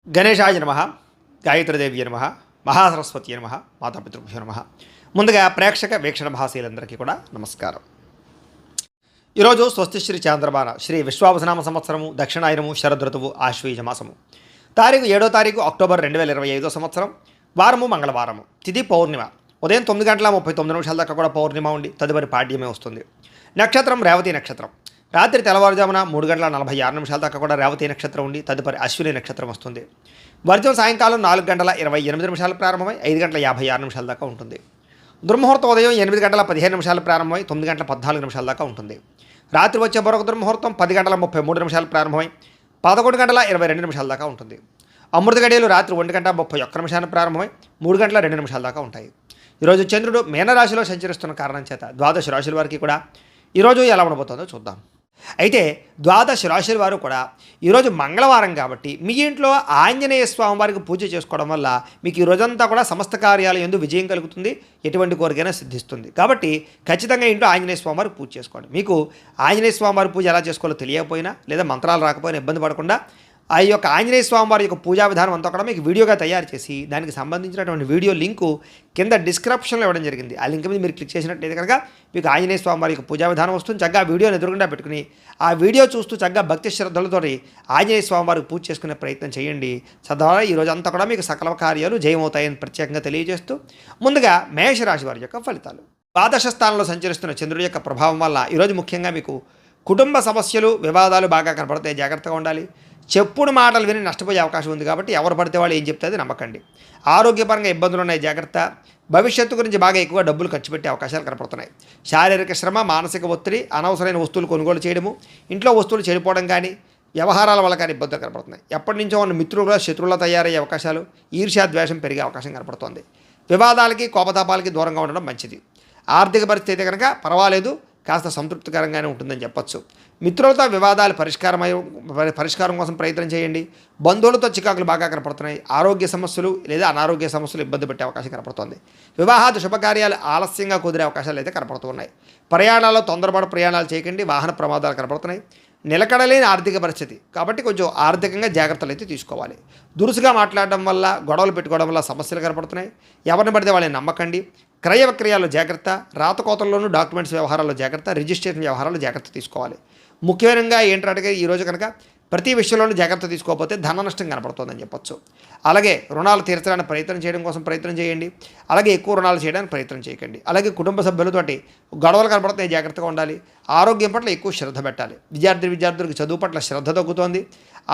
గణేశాయ నమః, గాయత్రీదేవి నమః, మహాసరస్వతి నమః, మాతాపితృభ్యో నమః. ముందుగా ప్రేక్షక వీక్షణ భాషలందరికీ కూడా నమస్కారం. ఈరోజు స్వస్తి శ్రీ చాంద్రమాన శ్రీ విశ్వావసనామ సంవత్సరము దక్షిణాయనము శరదృతువు ఆశ్వీజ మాసము తారీఖు 7వ తారీఖు అక్టోబర్ 2025 సంవత్సరం వారము మంగళవారము తిథి పౌర్ణిమ ఉదయం 9:39 దాకా కూడా పౌర్ణిమ ఉండి తదుపరి పాడ్యమే వస్తుంది. నక్షత్రం రేవతి నక్షత్రం రాత్రి తెల్లవారుజామున 3:46 దాకా కూడా రేవతి నక్షత్రం ఉండి తదుపరి అశ్విని నక్షత్రం వస్తుంది. వర్జం సాయంకాలం 4:28 ప్రారంభమై 5:56 దాకా ఉంటుంది. దుర్ముహూర్తం ఉదయం 8:15 ప్రారంభమై 9:14 దాకా ఉంటుంది. రాత్రి వచ్చే మరొక దుర్ముహూర్తం 10:33 ప్రారంభమై 11:22 దాకా ఉంటుంది. అమృత గడియలు రాత్రి 1:31 ప్రారంభమై 3:02 దాకా ఉంటాయి. ఈరోజు చంద్రుడు మీనరాశిలో సంచరిస్తున్న కారణం చేత ద్వాదశ రాశుల వారికి కూడా ఈరోజు ఎలా ఉండబోతుందో చూద్దాం. అయితే ద్వాదశ రాశుల వారు కూడా ఈరోజు మంగళవారం కాబట్టి మీ ఇంట్లో ఆంజనేయ స్వామి వారికి పూజ చేసుకోవడం వల్ల మీకు ఈ రోజంతా కూడా సమస్త కార్యాలు యందు విజయం కలుగుతుంది, ఎటువంటి కోరికైనా సిద్ధిస్తుంది. కాబట్టి ఖచ్చితంగా ఇంట్లో ఆంజనేయ స్వామి వారికి పూజ చేసుకోండి. మీకు ఆంజనేయ స్వామి వారి పూజ ఎలా చేసుకోవాలో తెలియకపోయినా లేదా మంత్రాలు రాకపోయినా ఇబ్బంది పడకుండా ఆ యొక్క ఆంజనేయ స్వామి వారి యొక్క పూజా విధానం అంతా కూడా మీకు వీడియోగా తయారు చేసి దానికి సంబంధించినటువంటి వీడియో లింకు కింద డిస్క్రిప్షన్లో ఇవ్వడం జరిగింది. ఆ లింక్ మీద మీరు క్లిక్ చేసినట్లయితే కనుక మీకు ఆంజనేయ స్వామి వారి యొక్క పూజా విధానం వస్తుంది. చక్కగా ఆ వీడియోని ఎదురుగుండా పెట్టుకుని ఆ వీడియో చూస్తూ చక్కగా భక్తి శ్రద్ధలతో ఆంజనేయ స్వామి వారికి పూజ చేసుకునే ప్రయత్నం చేయండి. తద్వారా ఈ రోజంతా కూడా మీకు సకల కార్యాలు జయమవుతాయని ప్రత్యేకంగా తెలియజేస్తూ ముందుగా మేషరాశి వారి యొక్క ఫలితాలు. ద్వాదశ స్థానంలో సంచరిస్తున్న చంద్రుడి యొక్క ప్రభావం వల్ల ఈరోజు ముఖ్యంగా మీకు కుటుంబ సమస్యలు వివాదాలు బాగా కనపడతాయి, జాగ్రత్తగా ఉండాలి. చెప్పుడు మాటలు విని నష్టపోయే అవకాశం ఉంది కాబట్టి ఎవరు పడితే వాళ్ళు ఏం చెప్తే అది నమ్మకండి. ఆరోగ్యపరంగా ఇబ్బందులు ఉన్నాయి, జాగ్రత్త. భవిష్యత్తు గురించి బాగా ఎక్కువ డబ్బులు ఖర్చు పెట్టే అవకాశాలు కనపడుతున్నాయి. శారీరక శ్రమ, మానసిక ఒత్తిడి, అనవసరమైన వస్తువులు కొనుగోలు చేయడము, ఇంట్లో వస్తువులు చెడిపోవడం కానీ వ్యవహారాల వల్ల కానీ ఇబ్బందులు కనపడుతున్నాయి. ఎప్పటి నుంచో ఉన్న మిత్రులుగా శత్రువులా తయారయ్యే అవకాశాలు, ఈర్ష్యా ద్వేషం పెరిగే అవకాశం కనపడుతోంది. వివాదాలకి కోపతాపాలకి దూరంగా ఉండడం మంచిది. ఆర్థిక పరిస్థితి కనుక పర్వాలేదు, కాస్త సంతృప్తికరంగానే ఉంటుందని చెప్పచ్చు. మిత్రులతో వివాదాలు పరిష్కారం కోసం ప్రయత్నం చేయండి. బంధువులతో చికాకులు బాగా కనపడుతున్నాయి. ఆరోగ్య సమస్యలు లేదా అనారోగ్య సమస్యలు ఇబ్బంది పెట్టే అవకాశం కనపడుతుంది. వివాహాది శుభకార్యాలు ఆలస్యంగా కుదిరే అవకాశాలు అయితే కనపడుతున్నాయి. ప్రయాణాల్లో తొందరపాటు ప్రయాణాలు చేయకండి, వాహన ప్రమాదాలు కనపడుతున్నాయి. నిలకడలేని ఆర్థిక పరిస్థితి కాబట్టి కొంచెం ఆర్థికంగా జాగ్రత్తలు అయితే తీసుకోవాలి. దురుసుగా మాట్లాడడం వల్ల, గొడవలు పెట్టుకోవడం వల్ల సమస్యలు కనపడుతున్నాయి. ఎవరిని పడితే వాళ్ళని నమ్మకండి. క్రయ విక్రయాల్లో జాగ్రత్త, రాతకోతల్లోనూ డాక్యుమెంట్స్ వ్యవహారాల్లో జాగ్రత్త, రిజిస్ట్రేషన్ వ్యవహారాల్లో జాగ్రత్త తీసుకోవాలి. ముఖ్యంగా ఏంటంటే ఈరోజు కనుక ప్రతి విషయంలోనూ జాగ్రత్త తీసుకోకపోతే ధన నష్టం కనపడుతుందని చెప్పొచ్చు. అలాగే రుణాలు తీర్చడానికి ప్రయత్నం చేయడం కోసం ప్రయత్నం చేయండి. అలాగే ఎక్కువ రుణాలు చేయడానికి ప్రయత్నం చేయకండి. అలాగే కుటుంబ సభ్యులతోటి గొడవలు కనపడుతున్నాయి, జాగ్రత్తగా ఉండాలి. ఆరోగ్యం పట్ల ఎక్కువ శ్రద్ధ పెట్టాలి. విద్యార్థులకు చదువు పట్ల శ్రద్ధ తగ్గుతోంది.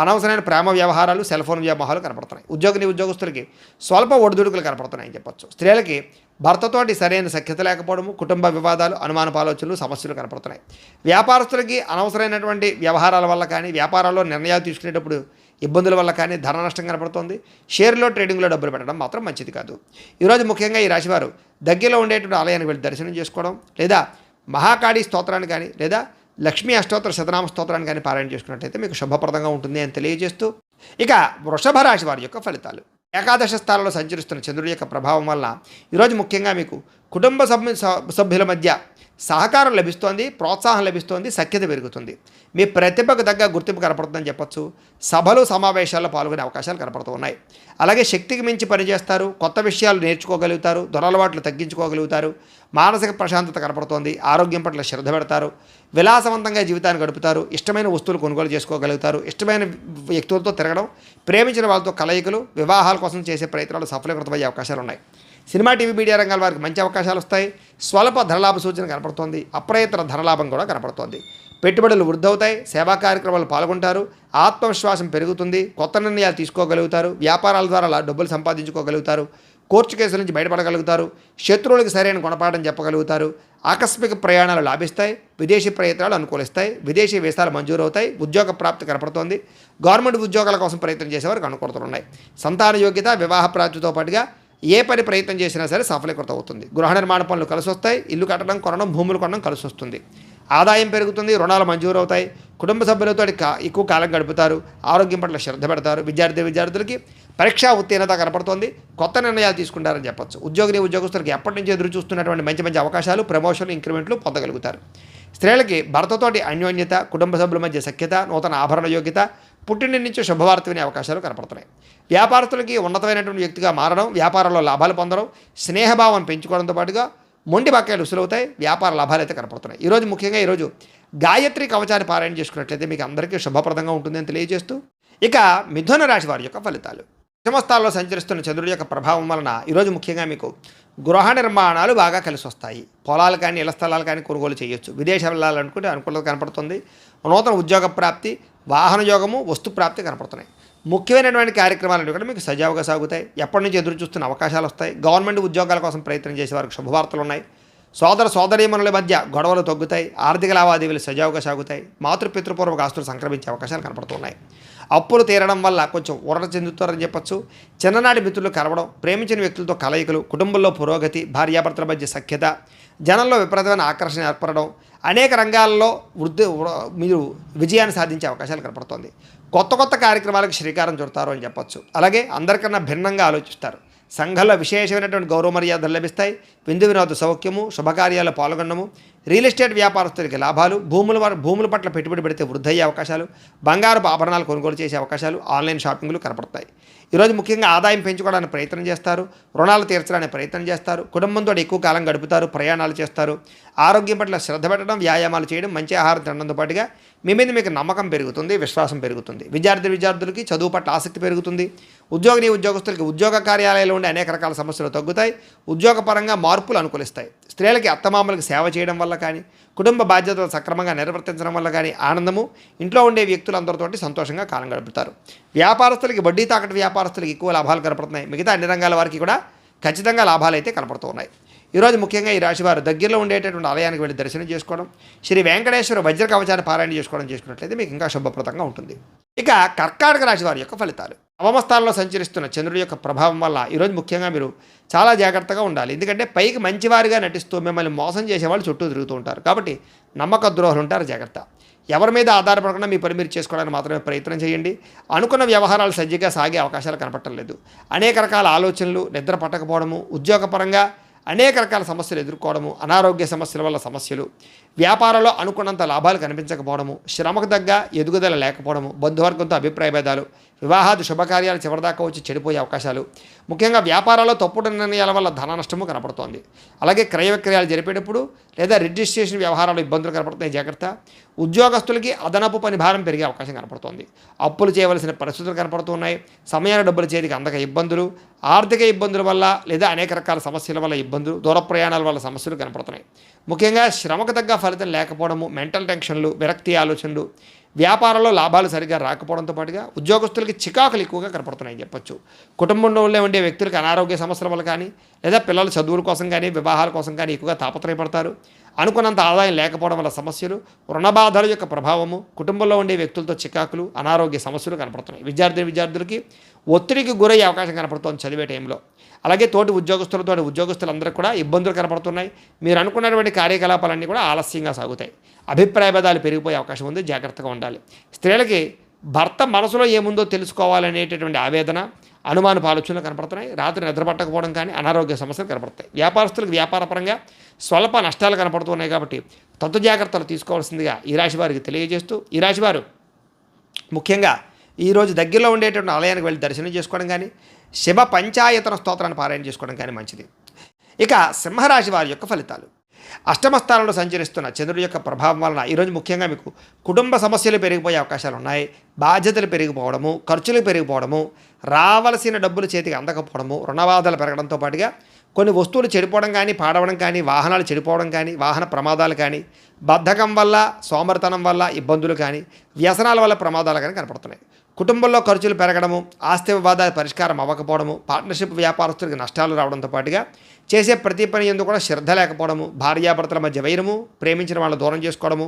అనవసరమైన ప్రేమ వ్యవహారాలు, సెల్ ఫోన్ వ్యవహారాలు కనపడుతున్నాయి. ఉద్యోగస్తులకి స్వల్ప ఒడిదుడుకులు కనపడుతున్నాయని చెప్పొచ్చు. స్త్రీలకి భర్తతోటి సరైన సఖ్యత లేకపోవడము, కుటుంబ వివాదాలు, అనుమానపు ఆలోచనలు, సమస్యలు కనపడుతున్నాయి. వ్యాపారస్తులకి అనవసరమైనటువంటి వ్యవహారాల వల్ల కానీ, వ్యాపారాల్లో నిర్ణయాలు తీసుకునేటప్పుడు ఇబ్బందుల వల్ల కానీ ధన నష్టం కనపడుతోంది. షేర్లో ట్రేడింగ్లో డబ్బులు పెట్టడం మాత్రం మంచిది కాదు. ఈరోజు ముఖ్యంగా ఈ రాశివారు దగ్గరలో ఉండేటువంటి ఆలయానికి వెళ్ళి దర్శనం చేసుకోవడం, లేదా మహాకాళీ స్తోత్రాన్ని కానీ లేదా లక్ష్మీ అష్టోత్తర శతనామ స్తోత్రాన్ని కానీ పారాయణ చేసుకున్నట్టయితే మీకు శుభప్రదంగా ఉంటుంది అని తెలియజేస్తూ ఇక వృషభ రాశి వారి యొక్క ఫలితాలు. ఏకాదశ స్థానంలో సంచరిస్తున్న చంద్రుడి యొక్క ప్రభావం వల్ల ఈరోజు ముఖ్యంగా మీకు కుటుంబ సభ్యుల మధ్య సహకారం లభిస్తోంది, ప్రోత్సాహం లభిస్తోంది, సఖ్యత పెరుగుతుంది. మీ ప్రతిభకు తగ్గ గుర్తింపు కనపడుతుందని చెప్పొచ్చు. సభలు సమావేశాల్లో పాల్గొనే అవకాశాలు కనపడుతూ ఉన్నాయి. అలాగే శక్తికి మించి పనిచేస్తారు, కొత్త విషయాలు నేర్చుకోగలుగుతారు, దురలవాట్లు తగ్గించుకోగలుగుతారు. మానసిక ప్రశాంతత కనపడుతోంది. ఆరోగ్యం పట్ల శ్రద్ధ పెడతారు. విలాసవంతంగా జీవితాన్ని గడుపుతారు. ఇష్టమైన వస్తువులు కొనుగోలు చేసుకోగలుగుతారు. ఇష్టమైన వ్యక్తులతో తిరగడం, ప్రేమించిన వాళ్ళతో కలయికలు, వివాహాల కోసం చేసే ప్రయత్నాలు సఫలీకృతమయ్యే అవకాశాలు ఉన్నాయి. సినిమా, టీవీ, మీడియా రంగాల వారికి మంచి అవకాశాలు వస్తాయి. స్వల్ప ధనలాభ సూచన కనపడుతోంది. అప్రయత్న ధనలాభం కూడా కనపడుతోంది. పెట్టుబడులు వృద్ధి అవుతాయి. సేవా కార్యక్రమాలు పాల్గొంటారు. ఆత్మవిశ్వాసం పెరుగుతుంది. కొత్త నిర్ణయాలు తీసుకోగలుగుతారు. వ్యాపారాల ద్వారా డబ్బులు సంపాదించుకోగలుగుతారు. కోర్టు కేసుల నుంచి బయటపడగలుగుతారు. శత్రువులకు సరైన గుణపాఠం చెప్పగలుగుతారు. ఆకస్మిక ప్రయాణాలు లాభిస్తాయి. విదేశీ ప్రయత్నాలు అనుకూలిస్తాయి. విదేశీ వీసాలు మంజూరు అవుతాయి. ఉద్యోగ ప్రాప్తి కనపడుతోంది. గవర్నమెంట్ ఉద్యోగాల కోసం ప్రయత్నం చేసేవారికి అనుకూలతలు ఉన్నాయి. సంతాన యోగ్యత, వివాహ ప్రాప్తితో పాటుగా ఏ పని ప్రయత్నం చేసినా సరే సఫలీకృతం అవుతుంది. గృహ నిర్మాణ పనులు కలిసి వస్తాయి. ఇల్లు కట్టడం, కొనడం, భూములు కొనడం కలిసి వస్తుంది. ఆదాయం పెరుగుతుంది. రుణాలు మంజూరు అవుతాయి. కుటుంబ సభ్యులతో ఎక్కువ కాలం గడుపుతారు. ఆరోగ్యం పట్ల శ్రద్ధ పెడతారు. విద్యార్థులకి పరీక్షా ఉత్తీర్ణత కనపడుతోంది. కొత్త నిర్ణయాలు తీసుకుంటారని చెప్పొచ్చు. ఉద్యోగస్తులకి ఎప్పటి నుంచి ఎదురు చూస్తున్నటువంటి మంచి అవకాశాలు, ప్రమోషన్లు, ఇంక్రిమెంట్లు పొందగలుగుతారు. స్త్రీలకి భర్తతోటి అన్యోన్యత, కుటుంబ సభ్యుల మధ్య సఖ్యత, నూతన ఆభరణ యోగ్యత, పుట్టింటి నుంచి శుభవార్త వినే అవకాశాలు కనపడుతున్నాయి. వ్యాపారస్తులకి ఉన్నతమైనటువంటి వ్యక్తిగా మారడం, వ్యాపారంలో లాభాలు పొందడం, స్నేహభావం పెంచుకోవడంతో పాటుగా మొండి బకాయిలు వసూలవుతాయి, వ్యాపార లాభాలు అయితే కనపడుతున్నాయి. ఈరోజు ముఖ్యంగా గాయత్రి కవచాన్ని పారాయణ చేసుకున్నట్లయితే మీకు అందరికీ శుభప్రదంగా ఉంటుందని తెలియజేస్తూ, ఇక మిథున రాశి వారి యొక్క ఫలితాలు. దశమస్థానంలో సంచరిస్తున్న చంద్రుడి యొక్క ప్రభావం వలన ఈరోజు ముఖ్యంగా మీకు గృహ నిర్మాణాలు బాగా కలిసి వస్తాయి. పొలాలు కానీ ఇళ్ల స్థలాలు కానీ కొనుగోలు చేయొచ్చు. విదేశాలు వెళ్ళాలనుకుంటే అనుకూలత కనపడుతుంది. నూతన ఉద్యోగ ప్రాప్తి, వాహన యోగము, వస్తు ప్రాప్తి కనపడుతున్నాయి. ముఖ్యమైనటువంటి కార్యక్రమాలు కూడా మీకు సజావుగా సాగుతాయి. ఎప్పటి నుంచి ఎదురు చూస్తున్న అవకాశాలు వస్తాయి. గవర్నమెంట్ ఉద్యోగాల కోసం ప్రయత్నం చేసే వారికి శుభవార్తలు ఉన్నాయి. సోదరీమణుల మధ్య గొడవలు తగ్గుతాయి. ఆర్థిక లావాదేవీలు సజావుగా సాగుతాయి. మాతృపితృపూర్వక ఆస్తులు సంక్రమించే అవకాశాలు కనపడుతున్నాయి. అప్పులు తీరడం వల్ల కొంచెం ఊరట చెందుతారని చెప్పచ్చు. చిన్ననాటి మిత్రులు కలవడం, ప్రేమించిన వ్యక్తులతో కలయికలు, కుటుంబంలో పురోగతి, భార్యాభర్తల మధ్య సఖ్యత, జనంలో విపరీతమైన ఆకర్షణ ఏర్పడడం, అనేక రంగాల్లో మీరు విజయాన్ని సాధించే అవకాశాలు కనపడుతుంది. కొత్త కార్యక్రమాలకు శ్రీకారం చుడతారు అని చెప్పచ్చు. అలాగే అందరికన్నా భిన్నంగా ఆలోచిస్తారు. సంఘంలో విశేషమైనటువంటి గౌరవ మర్యాదలు లభిస్తాయి. విందు వినోద సౌఖ్యము, శుభకార్యాల్లో పాల్గొనడము, రియల్ ఎస్టేట్ వ్యాపారస్తులకి లాభాలు, భూముల పట్ల పెట్టుబడి పెడితే వృద్ధయ్యే అవకాశాలు, బంగారపు ఆభరణాలు కొనుగోలు చేసే అవకాశాలు, ఆన్లైన్ షాపింగ్లు కనపడతాయి. ఈరోజు ముఖ్యంగా ఆదాయం పెంచుకోవడానికి ప్రయత్నం చేస్తారు. రుణాలు తీర్చడానికి ప్రయత్నం చేస్తారు. కుటుంబంతో ఎక్కువ కాలం గడుపుతారు. ప్రయాణాలు చేస్తారు. ఆరోగ్యం పట్ల శ్రద్ధ పెట్టడం, వ్యాయామాలు చేయడం, మంచి ఆహారం తినడంతో పాటుగా మీ మీద మీకు నమ్మకం పెరుగుతుంది, విశ్వాసం పెరుగుతుంది. విద్యార్థులకి చదువు పట్ల ఆసక్తి పెరుగుతుంది. ఉద్యోగస్తులకి ఉద్యోగ కార్యాలయాల్లో ఉండే అనేక రకాల సమస్యలు తగ్గుతాయి. ఉద్యోగపరంగా మార్పులు అనుకూలిస్తాయి. స్త్రీలకి అత్తమామలకు సేవ చేయడం వల్ల కానీ, కుటుంబ బాధ్యతలు సక్రమంగా నిర్వర్తించడం వల్ల కానీ ఆనందము, ఇంట్లో ఉండే వ్యక్తులందరితోటి సంతోషంగా కాలం గడుపుతారు. వ్యాపారస్తులకి వడ్డీ తాకట్టు వ్యాపారస్తులకి ఎక్కువ లాభాలు కనపడుతున్నాయి. మిగతా అన్ని రంగాల వారికి కూడా ఖచ్చితంగా లాభాలు అయితే కనపడుతూ ఉన్నాయి. ఈరోజు ముఖ్యంగా ఈ రాశివారు దగ్గరలో ఉండేటటువంటి ఆలయానికి వెళ్ళి దర్శనం చేసుకోవడం, శ్రీ వెంకటేశ్వర వజ్ర కవచాన్ని పారాయణ చేసుకున్నట్లయితే మీకు ఇంకా శుభప్రదంగా ఉంటుంది. ఇక కర్కాటక రాశి వారి యొక్క ఫలితాలు. నవమస్థానంలో సంచరిస్తున్న చంద్రుడి యొక్క ప్రభావం వల్ల ఈరోజు ముఖ్యంగా మీరు చాలా జాగ్రత్తగా ఉండాలి. ఎందుకంటే పైకి మంచివారిగా నటిస్తూ మిమ్మల్ని మోసం చేసేవాళ్ళు చుట్టూ తిరుగుతూ ఉంటారు. కాబట్టి నమ్మక ద్రోహులు ఉంటారు, జాగ్రత్త. ఎవరి మీద ఆధారపడకుండా మీ పని మీరు చేసుకోవడానికి మాత్రమే ప్రయత్నం చేయండి. అనుకున్న వ్యవహారాలు సజ్జగా సాగే అవకాశాలు కనపడటం లేదు. అనేక రకాల ఆలోచనలు, నిద్ర పట్టకపోవడము, ఉద్యోగపరంగా అనేక రకాల సమస్యలు ఎదుర్కోవడము, అనారోగ్య సమస్యల వల్ల సమస్యలు, వ్యాపారంలో అనుకున్నంత లాభాలు కనిపించకపోవడము, శ్రమకు తగ్గ ఎదుగుదల లేకపోవడము, బంధువర్గంతో అభిప్రాయ భేదాలు, వివాహాది శుభకార్యాలు చివరిదాకా వచ్చి చెడిపోయే అవకాశాలు, ముఖ్యంగా వ్యాపారాల్లో తప్పుడు నిర్ణయాల వల్ల ధన నష్టము కనపడుతోంది. అలాగే క్రయ విక్రయాలు జరిపేటప్పుడు లేదా రిజిస్ట్రేషన్ వ్యవహారాలు ఇబ్బందులు కనపడుతున్నాయి, జాగ్రత్త. ఉద్యోగస్తులకి అదనపు పని భారం పెరిగే అవకాశం కనపడుతోంది. అప్పులు చేయవలసిన పరిస్థితులు కనపడుతున్నాయి. సమయాన్ని డబ్బులు చేతికి అందక ఇబ్బందులు, ఆర్థిక ఇబ్బందుల వల్ల లేదా అనేక రకాల సమస్యల వల్ల ఇబ్బందులు, దూర ప్రయాణాల వల్ల సమస్యలు కనపడుతున్నాయి. ముఖ్యంగా శ్రమకు తగ్గ ఫలితం లేకపోవడము, మెంటల్ టెన్షన్లు, విరక్తి ఆలోచనలు, వ్యాపారంలో లాభాలు సరిగ్గా రాకపోవడంతో పాటుగా ఉద్యోగస్తులకి చికాకులు ఎక్కువగా కనపడుతున్నాయని చెప్పొచ్చు. కుటుంబంలో ఉండే వ్యక్తులకి అనారోగ్య సమస్యల వల్ల కానీ లేదా పిల్లల చదువుల కోసం కానీ వివాహాల కోసం కానీ ఎక్కువగా తాపత్రయపడతారు. అనుకున్నంత ఆదాయం లేకపోవడం వల్ల సమస్యలు, రుణబాధల యొక్క ప్రభావము, కుటుంబంలో ఉండే వ్యక్తులతో చికాకులు, అనారోగ్య సమస్యలు కనపడుతున్నాయి. విద్యార్థులకి ఒత్తిడికి గురయ్యే అవకాశం కనపడుతోంది చదివే టైంలో. అలాగే ఉద్యోగస్తులందరికీ కూడా ఇబ్బందులు కనపడుతున్నాయి. మీరు అనుకున్నటువంటి కార్యకలాపాలన్నీ కూడా ఆలస్యంగా సాగుతాయి. అభిప్రాయ భేదాలు పెరిగిపోయే అవకాశం ఉంది, జాగ్రత్తగా ఉండాలి. స్త్రీలకి భర్త మనసులో ఏముందో తెలుసుకోవాలనేటటువంటి ఆవేదన, అనుమానపు ఆలోచనలు కనపడుతున్నాయి. రాత్రి నిద్రపట్టకపోవడం కానీ అనారోగ్య సమస్యలు కనపడతాయి. వ్యాపారస్తులకు వ్యాపారపరంగా స్వల్ప నష్టాలు కనపడుతున్నాయి. కాబట్టి జాగ్రత్తలు తీసుకోవాల్సిందిగా ఈ రాశి వారికి తెలియజేస్తూ, ఈ రాశివారు ముఖ్యంగా ఈరోజు దగ్గరలో ఉండేటువంటి ఆలయానికి వెళ్ళి దర్శనం చేసుకోవడం కానీ, శివ పంచాయతన స్తోత్రాన్ని పారాయణ చేసుకోవడం కానీ మంచిది. ఇక సింహరాశి వారి యొక్క ఫలితాలు. అష్టమ స్థానంలో సంచరిస్తున్న చంద్రుడి యొక్క ప్రభావం వలన ఈరోజు ముఖ్యంగా మీకు కుటుంబ సమస్యలు పెరిగిపోయే అవకాశాలు ఉన్నాయి. బాధ్యతలు పెరిగిపోవడము, ఖర్చులు పెరిగిపోవడము, రావలసిన డబ్బులు చేతికి అందకపోవడము, రుణబాధలు పెరగడంతో పాటుగా కొన్ని వస్తువులు చెడిపోవడం కానీ, పాడవడం కానీ, వాహనాలు చెడిపోవడం కానీ, వాహన ప్రమాదాలు కానీ, బద్ధకం వల్ల, సోమరితనం వల్ల ఇబ్బందులు కానీ, వ్యసనాల వల్ల ప్రమాదాలు కానీ కనపడుతున్నాయి. కుటుంబంలో ఖర్చులు పెరగడము, ఆస్తి వివాదాల పరిష్కారం అవ్వకపోవడము, పార్ట్నర్షిప్ వ్యాపారస్తులకి నష్టాలు రావడంతో పాటుగా చేసే ప్రతి పని ఎందుకు కూడా శ్రద్ధ లేకపోవడము, భార్యాభర్తల మధ్య వైరము, ప్రేమించిన వాళ్ళని దూరం చేసుకోవడము,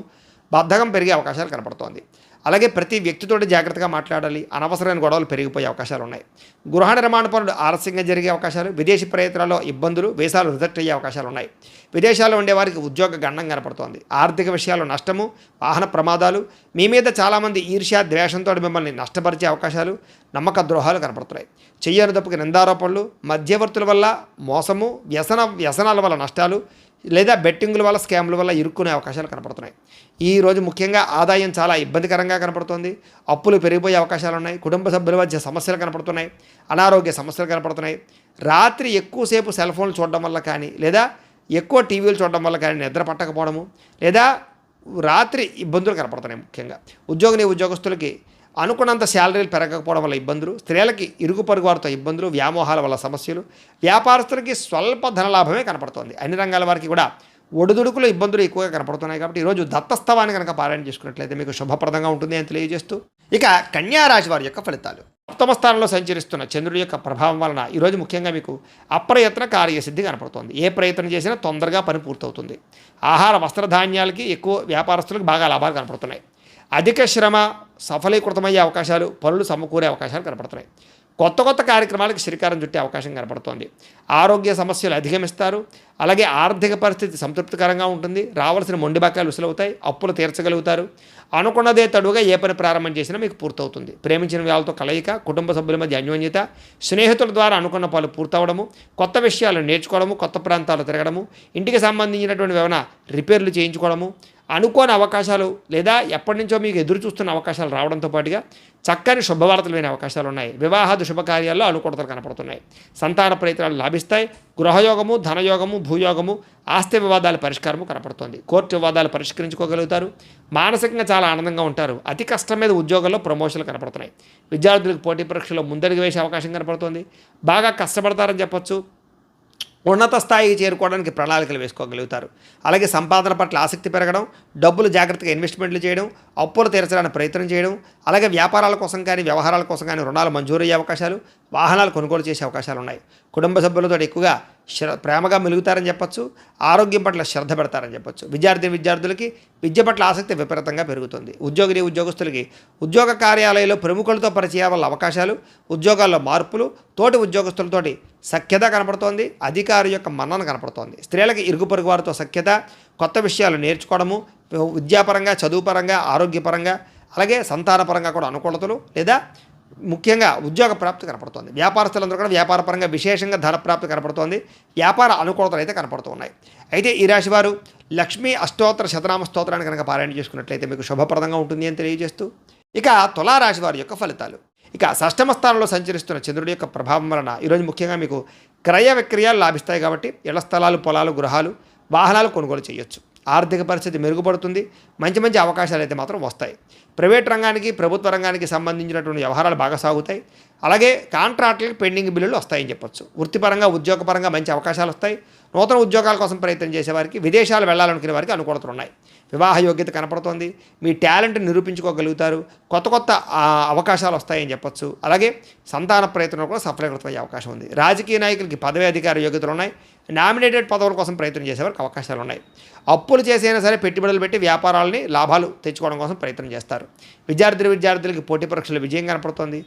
బద్ధకం పెరిగే అవకాశాలు కనపడుతోంది. అలాగే ప్రతి వ్యక్తితో జాగ్రత్తగా మాట్లాడాలి. అనవసరమైన గొడవలు పెరిగిపోయే అవకాశాలు ఉన్నాయి. గృహ నిర్మాణ పనులు ఆలస్యంగా జరిగే అవకాశాలు, విదేశీ ప్రయత్నాల్లో ఇబ్బందులు, వీసాలు రిజెక్ట్ అయ్యే అవకాశాలు ఉన్నాయి. విదేశాల్లో ఉండేవారికి ఉద్యోగ గండం కనపడుతోంది. ఆర్థిక విషయాల్లో నష్టము, వాహన ప్రమాదాలు, మీ మీద చాలామంది ఈర్ష్య ద్వేషంతో మిమ్మల్ని నష్టపరిచే అవకాశాలు, నమ్మక ద్రోహాలు కనపడుతున్నాయి. చెయ్యని తప్పుకి నిందారోపణలు, మధ్యవర్తుల వల్ల మోసము, వ్యసనాల వల్ల నష్టాలు, లేదా బెట్టింగుల వల్ల స్కామ్ల వల్ల ఇరుక్కునే అవకాశాలు కనపడుతున్నాయి. ఈరోజు ముఖ్యంగా ఆదాయం చాలా ఇబ్బందికరంగా కనపడుతుంది. అప్పులు పెరిగిపోయే అవకాశాలు ఉన్నాయి. కుటుంబ సభ్యుల మధ్య సమస్యలు కనపడుతున్నాయి. అనారోగ్య సమస్యలు కనపడుతున్నాయి. రాత్రి ఎక్కువసేపు సెల్ ఫోన్లు చూడడం వల్ల కానీ, లేదా ఎక్కువ టీవీలు చూడడం వల్ల కానీ నిద్ర పట్టకపోవడము, లేదా రాత్రి ఇబ్బందులు కనపడుతున్నాయి. ముఖ్యంగా ఉద్యోగస్తులకి అనుకున్నంత శాలరీలు పెరగకపోవడం వల్ల ఇబ్బందులు, స్త్రీలకి ఇరుగు పొరుగు వారితో ఇబ్బందులు, వ్యామోహాల వల్ల సమస్యలు, వ్యాపారస్తులకి స్వల్ప ధనలాభమే కనపడుతోంది. అన్ని రంగాల వారికి కూడా ఒడిదుడుకులు ఇబ్బందులు ఎక్కువగా కనపడుతున్నాయి. కాబట్టి ఈరోజు దత్తస్తవాన్ని కనుక పారాయణ చేసుకున్నట్లయితే మీకు శుభప్రదంగా ఉంటుంది అని తెలియజేస్తూ, ఇక కన్యా రాశి వారి యొక్క ఫలితాలు. సప్తమ స్థానంలో సంచరిస్తున్న చంద్రుడి యొక్క ప్రభావం వలన ఈరోజు ముఖ్యంగా మీకు అప్రయత్న కార్యసిద్ధి కనపడుతోంది. ఏ ప్రయత్నం చేసినా తొందరగా పని పూర్తవుతుంది. ఆహార వస్త్రధాన్యాలకి ఎక్కువ వ్యాపారస్తులకు బాగా లాభాలు కనపడుతున్నాయి. అధిక శ్రమ సఫలీకృతమయ్యే అవకాశాలు, పనులు సమకూరే అవకాశాలు కనపడుతున్నాయి. కొత్త కార్యక్రమాలకు శ్రీకారం చుట్టే అవకాశం కనపడుతోంది. ఆరోగ్య సమస్యలు అధిగమిస్తారు. అలాగే ఆర్థిక పరిస్థితి సంతృప్తికరంగా ఉంటుంది. రావాల్సిన మొండి బకాయిలు విసులవుతాయి. అప్పులు తీర్చగలుగుతారు. అనుకున్నదే తడుగా ఏ పని ప్రారంభం చేసినా మీకు పూర్తవుతుంది. ప్రేమించిన వాళ్ళతో కలయిక, కుటుంబ సభ్యుల మధ్య అన్యోన్యత, స్నేహితుల ద్వారా అనుకున్న పనులు పూర్తవడము, కొత్త విషయాలు నేర్చుకోవడము, కొత్త ప్రాంతాలు తిరగడము, ఇంటికి సంబంధించినటువంటి ఏమైనా రిపేర్లు చేయించుకోవడము, అనుకోని అవకాశాలు లేదా ఎప్పటి నుంచో మీకు ఎదురు చూస్తున్న అవకాశాలు రావడంతో పాటుగా చక్కని శుభవార్తలు వినే అవకాశాలు ఉన్నాయి. వివాహాది శుభకార్యాల్లో అనుకూలతలు కనపడుతున్నాయి. సంతాన ప్రయత్నాలు లాభిస్తాయి. గృహయోగము, ధనయోగము, భూయోగము, ఆస్తి వివాదాల పరిష్కారము కనపడుతుంది. కోర్టు వివాదాలు పరిష్కరించుకోగలుగుతారు. మానసికంగా చాలా ఆనందంగా ఉంటారు. అతి కష్టం మీద ఉద్యోగాల్లో ప్రమోషన్లు కనపడుతున్నాయి. విద్యార్థులకు పోటీ పరీక్షలో ముందడుగు వేసే అవకాశం కనపడుతుంది. బాగా కష్టపడతారని చెప్పొచ్చు. ఉన్నత స్థాయికి చేరుకోవడానికి ప్రణాళికలు వేసుకోగలుగుతారు. అలాగే సంపాదన పట్ల ఆసక్తి పెరగడం, డబ్బులు జాగ్రత్తగా ఇన్వెస్ట్మెంట్లు చేయడం, అప్పులు తీర్చడానికి ప్రయత్నం చేయడం, అలాగే వ్యాపారాల కోసం కానీ వ్యవహారాల కోసం కానీ రుణాలు మంజూరయ్యే అవకాశాలు, వాహనాలు కొనుగోలు చేసే అవకాశాలు ఉన్నాయి. కుటుంబ సభ్యులతో ఎక్కువగా ప్రేమగా మెలుగుతారని చెప్పొచ్చు. ఆరోగ్యం పట్ల శ్రద్ధ పెడతారని చెప్పొచ్చు. విద్యార్థులకి విద్య పట్ల ఆసక్తి విపరీతంగా పెరుగుతుంది. ఉద్యోగస్తులకి ఉద్యోగ కార్యాలయంలో ప్రముఖులతో పరిచయాల వల్ల అవకాశాలు, ఉద్యోగాల్లో మార్పులు, తోటి ఉద్యోగస్తులతోటి సఖ్యత కనపడుతోంది. అధికారి యొక్క మన్నన కనపడుతోంది. స్త్రీలకి ఇరుగు పొరుగు వారితో సఖ్యత, కొత్త విషయాలు నేర్చుకోవడము, విద్యాపరంగా, చదువుపరంగా, ఆరోగ్యపరంగా, అలాగే సంతానపరంగా కూడా అనుకూలతలు లేదా ముఖ్యంగా ఉద్యోగ ప్రాప్తి కనపడుతోంది. వ్యాపారస్తులందరూ కూడా వ్యాపారపరంగా విశేషంగా ధన ప్రాప్తి కనపడుతోంది. వ్యాపార అనుకూలతలు అయితే కనపడుతూ ఉన్నాయి. అయితే ఈ రాశి వారు లక్ష్మీ అష్టోత్తర శతనామ స్తోత్రాన్ని కనుక పారాయణ చేసుకున్నట్లయితే మీకు శుభప్రదంగా ఉంటుంది అని తెలియజేస్తూ, ఇక తులారాశి వారి యొక్క ఫలితాలు. ఇక షష్టమ స్థానంలో సంచరిస్తున్న చంద్రుడి యొక్క ప్రభావం వలన ఈరోజు ముఖ్యంగా మీకు క్రయ విక్రయాలు లాభిస్తాయి. కాబట్టి ఇళ్ల స్థలాలు, పొలాలు, గృహాలు, వాహనాలు కొనుగోలు చేయొచ్చు. ఆర్థిక పరిస్థితి మెరుగుపడుతుంది. మంచి అవకాశాలు అయితే మాత్రం వస్తాయి. ప్రైవేట్ రంగానికి, ప్రభుత్వ రంగానికి సంబంధించినటువంటి వ్యవహారాలు బాగా సాగుతాయి. అలాగే కాంట్రాక్టులకు పెండింగ్ బిల్లులు వస్తాయని చెప్పొచ్చు. వృత్తిపరంగా, ఉద్యోగపరంగా మంచి అవకాశాలు వస్తాయి. నూతన ఉద్యోగాల కోసం ప్రయత్నం చేసేవారికి, విదేశాలు వెళ్ళాలనుకునే వారికి అనుకూలతలు ఉన్నాయి. వివాహ యోగ్యత కనపడుతోంది. మీ టాలెంట్ని నిరూపించుకోగలుగుతారు. కొత్త అవకాశాలు వస్తాయని చెప్పొచ్చు. అలాగే సంతాన ప్రయత్నం కూడా సఫలీకృతమయ్యే అవకాశం ఉంది. రాజకీయ నాయకులకి పదవి అధికార యోగ్యతలు ఉన్నాయి. నామినేటెడ్ పదవుల కోసం ప్రయత్నం చేసేవారికి అవకాశాలు ఉన్నాయి. అప్పులు చేసైనా సరే పెట్టుబడులు పెట్టి వ్యాపారాలని లాభాలు తెచ్చుకోవడం కోసం ప్రయత్నం చేస్తారు. విద్యార్థులకి పోటీ పరీక్షలు విజయం కనపడుతుంది.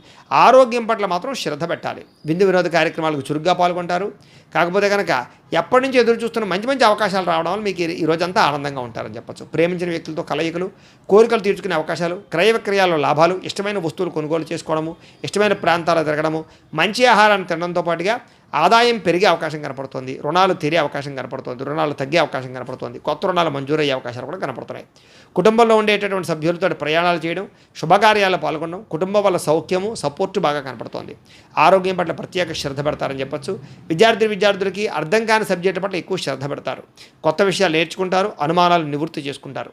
ఆరోగ్యం పట్ల మాత్రం శ్రద్ధ పెట్టాలి. విందు వినోద కార్యక్రమాలకు చురుగ్గా పాల్గొంటారు. కాకపోతే కనుక ఎప్పటి నుంచి ఎదురు చూస్తున్న మంచి అవకాశాలు రావడం వల్ల మీకు ఈ రోజంతా ఆనందంగా ఉంటారని చెప్పొచ్చు. ప్రేమించిన వ్యక్తులతో కలయికలు, కోరికలు తీర్చుకునే అవకాశాలు, క్రయ విక్రయాల్లో లాభాలు, ఇష్టమైన వస్తువులు కొనుగోలు చేసుకోవడము, ఇష్టమైన ప్రాంతాలు తిరగడము, మంచి ఆహారాన్ని తినడంతో పాటుగా ఆదాయం పెరిగే అవకాశం కనపడుతుంది. రుణాలు తీరే అవకాశం కనపడుతుంది. రుణాలు తగ్గే అవకాశం కనపడుతుంది. కొత్త రుణాలు మంజూరయ్యే అవకాశాలు కూడా కనపడుతున్నాయి. కుటుంబంలో ఉండేటటువంటి సభ్యులతో ప్రయాణాలు చేయడం, శుభకార్యాల్లో పాల్గొనడం, కుటుంబం వల్ల సౌఖ్యము, సపోర్టు బాగా కనపడుతోంది. ఆరోగ్యం పట్ల ప్రత్యేక శ్రద్ధ పెడతారని చెప్పొచ్చు. విద్యార్థులకి అర్థం కాని సబ్జెక్టు పట్ల ఎక్కువ శ్రద్ధ పెడతారు. కొత్త విషయాలు నేర్చుకుంటారు. అనుమానాలు నివృత్తి చేసుకుంటారు.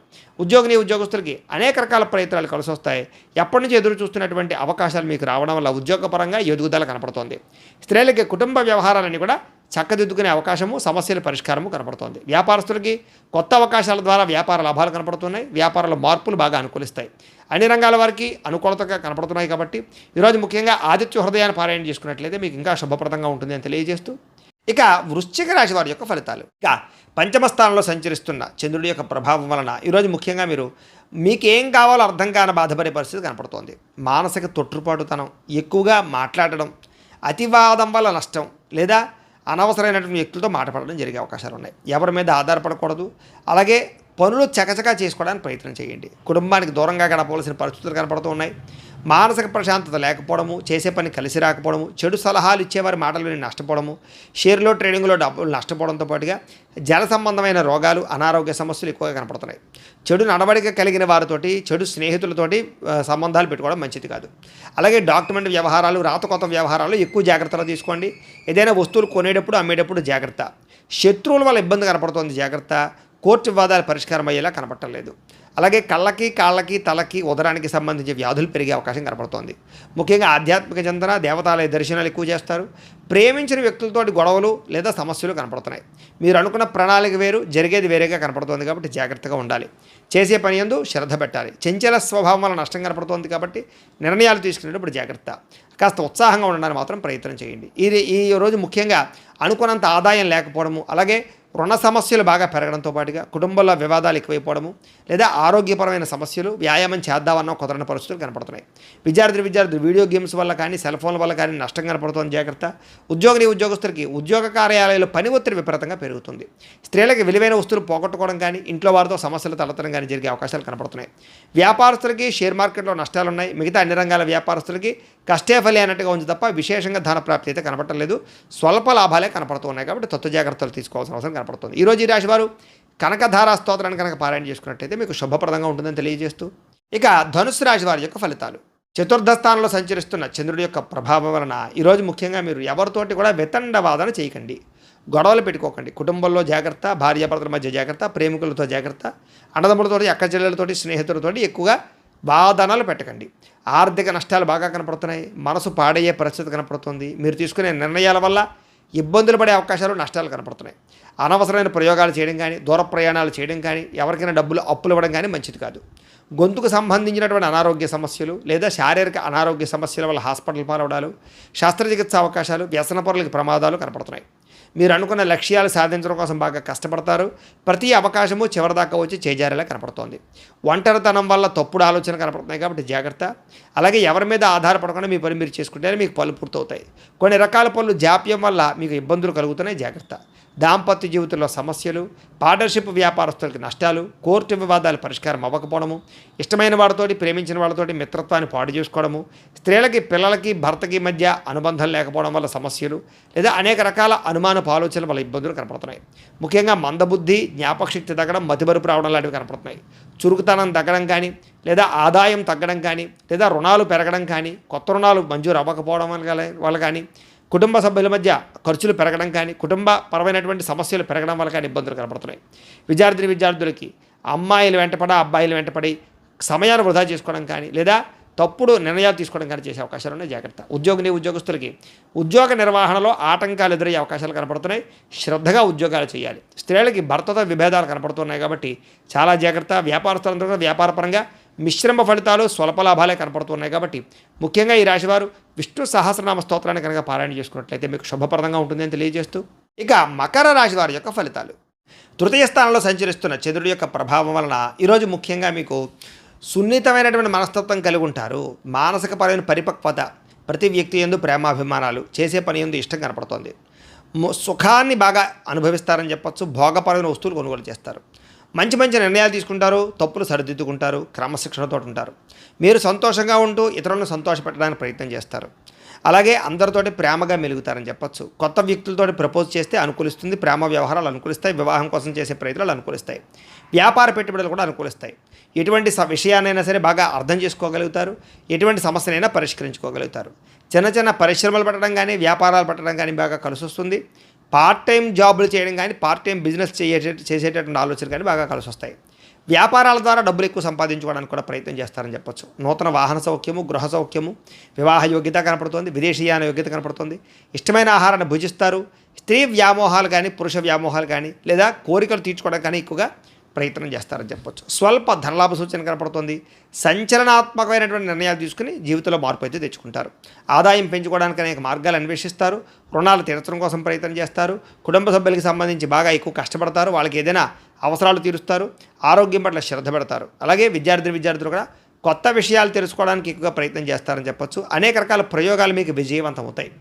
ఉద్యోగస్తులకి అనేక రకాల ప్రయత్నాలు కలిసి వస్తాయి. ఎప్పటి నుంచి ఎదురు చూస్తున్నటువంటి అవకాశాలు మీకు రావడం వల్ల ఉద్యోగపరంగా ఎదుగుదల కనపడుతోంది. స్త్రీలకి కుటుంబ వ్యవహారాలన్నీ కూడా చక్కదిద్దుకునే అవకాశము, సమస్యల పరిష్కారము కనపడుతోంది. వ్యాపారస్తులకి కొత్త అవకాశాల ద్వారా వ్యాపార లాభాలు కనపడుతున్నాయి. వ్యాపారాల మార్పులు బాగా అనుకూలిస్తాయి. అన్ని రంగాల వారికి అనుకూలతగా కనపడుతున్నాయి. కాబట్టి ఈరోజు ముఖ్యంగా ఆదిత్య హృదయాన్ని పారాయణ చేసుకున్నట్లయితే మీకు ఇంకా శుభప్రదంగా ఉంటుంది అని తెలియజేస్తూ, ఇక వృశ్చిక రాశి వారి యొక్క ఫలితాలు. ఇక పంచమ స్థానంలో సంచరిస్తున్న చంద్రుడి యొక్క ప్రభావం వలన ఈరోజు ముఖ్యంగా మీకేం కావాలో అర్థం కాని బాధపడే పరిస్థితి కనపడుతోంది. మానసిక తొట్టుపాటుతనం, ఎక్కువగా మాట్లాడడం, అతివాదం వల్ల నష్టం లేదా అనవసరమైనటువంటి వ్యక్తులతో మాట్లాడడం జరిగే అవకాశాలు ఉన్నాయి. ఎవరి మీద ఆధారపడకూడదు. అలాగే పనులు చకచకా చేసుకోవడానికి ప్రయత్నం చేయండి. కుటుంబానికి దూరంగా గడపవలసిన పరిస్థితులు కనపడుతూ ఉన్నాయి. మానసిక ప్రశాంతత లేకపోవడము, చేసే పని కలిసి రాకపోవడము, చెడు సలహాలు ఇచ్చేవారి మాటలు విని నష్టపోవడము, షేర్లో ట్రేడింగ్లో డబ్బులు నష్టపోవడంతో పాటుగా జల సంబంధమైన రోగాలు, అనారోగ్య సమస్యలు ఎక్కువగా కనపడుతున్నాయి. చెడు నడవడిక కలిగిన వారితోటి, చెడు స్నేహితులతోటి సంబంధాలు పెట్టుకోవడం మంచిది కాదు. అలాగే డాక్యుమెంట్ వ్యవహారాలు, రాతకోత వ్యవహారాలు ఎక్కువ జాగ్రత్తలు తీసుకోండి. ఏదైనా వస్తువులు కొనేటప్పుడు, అమ్మేటప్పుడు జాగ్రత్త. శత్రువుల వల్ల ఇబ్బంది కనపడుతోంది, జాగ్రత్త. కోర్టు వివాదాలు పరిష్కారం అయ్యేలా కనపడలేదు. అలాగే కళ్ళకి, కాళ్ళకి, తలకి, ఉదరానికి సంబంధించి వ్యాధులు పెరిగే అవకాశం కనపడుతోంది. ముఖ్యంగా ఆధ్యాత్మిక చింతన, దేవతాలయ దర్శనాలు ఎక్కువ చేస్తారు. ప్రేమించిన వ్యక్తులతోటి గొడవలు లేదా సమస్యలు కనపడుతున్నాయి. మీరు అనుకున్న ప్రణాళిక వేరు, జరిగేది వేరేగా కనపడుతోంది కాబట్టి జాగ్రత్తగా ఉండాలి. చేసే పని యందు శ్రద్ధ పెట్టాలి. చంచల స్వభావం వల్ల నష్టం కనపడుతోంది కాబట్టి నిర్ణయాలు తీసుకునేటప్పుడు జాగ్రత్త. కాస్త ఉత్సాహంగా ఉండడానికి మాత్రం ప్రయత్నం చేయండి. ఈ రోజు ముఖ్యంగా అనుకున్నంత ఆదాయం లేకపోవడము, అలాగే రుణ సమస్యలు బాగా పెరగడంతో పాటుగా కుటుంబంలో వివాదాలు ఎక్కువైపోవడము, లేదా ఆరోగ్యపరమైన సమస్యలు, వ్యాయామం చేద్దామన్న కుదరని పరిస్థితులు కనపడుతున్నాయి. విద్యార్థులు వీడియో గేమ్స్ వల్ల కానీ, సెల్ ఫోన్ల వల్ల కానీ నష్టం కనపడుతుంది, జాగ్రత్త. ఉద్యోగస్తులకి ఉద్యోగ కార్యాలయాల్లో పని ఒత్తిడి విపరీతంగా పెరుగుతుంది. స్త్రీలకి విలువైన వస్తువులు పోగొట్టుకోవడం కానీ, ఇంట్లో వారితో సమస్యలు తలెత్తడం కానీ జరిగే అవకాశాలు కనపడుతున్నాయి. వ్యాపారస్తులకి షేర్ మార్కెట్లో నష్టాలు ఉన్నాయి. మిగతా అన్ని రంగాల వ్యాపారస్తులకి కష్టే ఫలి అన్నట్టుగా ఉంది తప్ప విశేషంగా ధన ప్రాప్తి అయితే కనపడటం లేదు. స్వల్ప లాభాలే కనపడుతూ ఉన్నాయి కాబట్టి తత్వ జాగ్రత్తలు తీసుకోవాల్సిన అవసరం కనపడుతుంది. ఈరోజు ఈ రాశి వారు కనకధారా స్తోత్రాన్ని కనుక పారాయణ చేసుకున్నట్టయితే మీకు శుభప్రదంగా ఉంటుందని తెలియజేస్తూ, ఇక ధనుస్సు రాశి వారి యొక్క ఫలితాలు. చతుర్థ స్థానంలో సంచరిస్తున్న చంద్రుడి యొక్క ప్రభావం వలన ఈరోజు ముఖ్యంగా మీరు ఎవరితోటి కూడా వితండవాదన చేయకండి, గొడవలు పెట్టుకోకండి. కుటుంబంలో జాగ్రత్త, భార్యాభర్తల మధ్య జాగ్రత్త, ప్రేమికులతో జాగ్రత్త, అన్నదమ్ములతోటి, అక్క చెల్లెలతోటి, స్నేహితులతోటి ఎక్కువగా వాదనలు పెట్టకండి. ఆర్థిక నష్టాలు బాగా కనపడుతున్నాయి. మనసు పాడయ్యే పరిస్థితి కనపడుతుంది. మీరు తీసుకునే నిర్ణయాల వల్ల ఇబ్బందులు పడే అవకాశాలు, నష్టాలు కనపడుతున్నాయి. అనవసరమైన ప్రయోగాలు చేయడం కానీ, దూర ప్రయాణాలు చేయడం కానీ, ఎవరికైనా డబ్బులు అప్పులు ఇవ్వడం కానీ మంచిది కాదు. గొంతుకు సంబంధించినటువంటి అనారోగ్య సమస్యలు లేదా శారీరక అనారోగ్య సమస్యల వల్ల హాస్పిటల్ పాలవడాలు, శస్త్రచికిత్స అవకాశాలు, వ్యసనపరులకి ప్రమాదాలు కనపడుతున్నాయి. మీరు అనుకున్న లక్ష్యాలు సాధించడం కోసం బాగా కష్టపడతారు. ప్రతి అవకాశము చివరిదాకా వచ్చి చేజారేలా కనపడుతోంది. ఒంటరితనం వల్ల తప్పుడు ఆలోచన కనపడుతున్నాయి కాబట్టి జాగ్రత్త. అలాగే ఎవరి మీద ఆధారపడకుండా మీ పని మీరు చేసుకుంటేనే మీకు పనులు పూర్తవుతాయి. కొన్ని రకాల పనులు జాప్యం వల్ల మీకు ఇబ్బందులు కలుగుతున్నాయి, జాగ్రత్త. దాంపత్య జీవితంలో సమస్యలు, పార్ట్నర్షిప్ వ్యాపారస్తులకి నష్టాలు, కోర్టు వివాదాలు పరిష్కారం అవ్వకపోవడము, ఇష్టమైన వాళ్ళతోటి, ప్రేమించిన వాళ్ళతోటి మిత్రత్వాన్ని పాడు చేసుకోవడము, స్త్రీలకి, పిల్లలకి, భర్తకి మధ్య అనుబంధం లేకపోవడం వల్ల సమస్యలు, లేదా అనేక రకాల అనుమానపు ఆలోచనల వల్ల ఇబ్బందులు కనపడుతున్నాయి. ముఖ్యంగా మందబుద్ధి, జ్ఞాపకశక్తి తగ్గడం, మతిమరుపు రావడం లాంటివి కనపడుతున్నాయి. చురుకుతనం తగ్గడం కానీ, లేదా ఆదాయం తగ్గడం కానీ, లేదా రుణాలు పెరగడం కానీ, కొత్త రుణాలు మంజూరు అవ్వకపోవడం వల్ల కానీ, కుటుంబ సభ్యుల మధ్య ఖర్చులు పెరగడం కానీ, కుటుంబ పరమైనటువంటి సమస్యలు పెరగడం వల్ల కానీ ఇబ్బందులు కనపడుతున్నాయి. విద్యార్థులకి అమ్మాయిలు వెంటపడి, అబ్బాయిలు వెంటపడి సమయాన్ని వృధా చేసుకోవడం కానీ, లేదా తప్పుడు నిర్ణయాలు తీసుకోవడం కానీ చేసే అవకాశాలు ఉన్నాయి, జాగ్రత్త. ఉద్యోగస్తులకి ఉద్యోగ నిర్వహణలో ఆటంకాలు ఎదురయ్యే అవకాశాలు కనపడుతున్నాయి. శ్రద్ధగా ఉద్యోగాలు చేయాలి. స్త్రీలకి భర్తతో విభేదాలు కనపడుతున్నాయి కాబట్టి చాలా జాగ్రత్త. వ్యాపారస్తులందరూ కూడా వ్యాపారపరంగా మిశ్రమ ఫలితాలు, స్వల్ప లాభాలే కనపడుతున్నాయి కాబట్టి ముఖ్యంగా ఈ రాశివారు విష్ణు సహస్రనామ స్తోత్రాన్ని కనుక పారాయణ చేసుకున్నట్లయితే మీకు శుభప్రదంగా ఉంటుందని తెలియజేస్తూ, ఇక మకర రాశి వారి యొక్క ఫలితాలు. తృతీయ స్థానంలో సంచరిస్తున్న చంద్రుడి యొక్క ప్రభావం వలన ఈరోజు ముఖ్యంగా మీకు సున్నితమైనటువంటి మనస్తత్వం కలిగి ఉంటారు. మానసికపరమైన పరిపక్వత, ప్రతి వ్యక్తి యందు ప్రేమాభిమానాలు, చేసే పని యందు ఇష్టం కనపడుతోంది. సుఖాన్ని బాగా అనుభవిస్తారని చెప్పచ్చు. భోగపరమైన వస్తువులు కొనుగోలు చేస్తారు. మంచి నిర్ణయాలు తీసుకుంటారు. తప్పులు సరిదిద్దుకుంటారు. క్రమశిక్షణతో ఉంటారు. మీరు సంతోషంగా ఉంటూ ఇతరులను సంతోషపెట్టడానికి ప్రయత్నం చేస్తారు. అలాగే అందరితోటి ప్రేమగా మెలుగుతారని చెప్పచ్చు. కొత్త వ్యక్తులతోటి ప్రపోజ్ చేస్తే అనుకూలిస్తుంది. ప్రేమ వ్యవహారాలు అనుకూలిస్తాయి. వివాహం కోసం చేసే ప్రయత్నాలు అనుకూలిస్తాయి. వ్యాపార పెట్టుబడులు కూడా అనుకూలిస్తాయి. ఎటువంటి విషయాన్నైనా సరే బాగా అర్థం చేసుకోగలుగుతారు. ఎటువంటి సమస్యనైనా పరిష్కరించుకోగలుగుతారు. చిన్న పరిశ్రమలు పెట్టడం కానీ, వ్యాపారాలు పెట్టడం కానీ బాగా కలిసి వస్తుంది. పార్ట్ టైం జాబులు చేయడం కానీ, పార్ట్ టైం బిజినెస్ చేసేటటువంటి ఆలోచనలు కానీ బాగా కలిసి వస్తాయి. వ్యాపారాల ద్వారా డబ్బులు ఎక్కువ సంపాదించుకోవడానికి కూడా ప్రయత్నం చేస్తారని చెప్పొచ్చు. నూతన వాహన సౌఖ్యము, గృహ సౌఖ్యము, వివాహ యోగ్యత కనపడుతుంది. విదేశీయాన యోగ్యత కనపడుతుంది. ఇష్టమైన ఆహారాన్ని భుజిస్తారు. స్త్రీ వ్యామోహాలు కానీ, పురుష వ్యామోహాలు కానీ, లేదా కోరికలు తీర్చుకోవడానికి కానీ ఎక్కువగా ప్రయత్నం చేస్తారని చెప్పొచ్చు. స్వల్ప ధనలాభ సూచన కనపడుతుంది. సంచలనాత్మకమైనటువంటి నిర్ణయాలు తీసుకుని జీవితంలో మార్పు అయితే తెచ్చుకుంటారు. ఆదాయం పెంచుకోవడానికి అనేక మార్గాలు అన్వేషిస్తారు. రుణాలు తీర్చడం కోసం ప్రయత్నం చేస్తారు. కుటుంబ సభ్యులకి సంబంధించి బాగా ఎక్కువ కష్టపడతారు. వాళ్ళకి ఏదైనా అవసరాలు తీరుస్తారు. ఆరోగ్యం పట్ల శ్రద్ధ పెడతారు. అలాగే విద్యార్థులు కూడా కొత్త విషయాలు తెలుసుకోవడానికి ఎక్కువగా ప్రయత్నం చేస్తారని చెప్పొచ్చు. అనేక రకాల ప్రయోగాలు మీకు విజయవంతం అవుతాయి.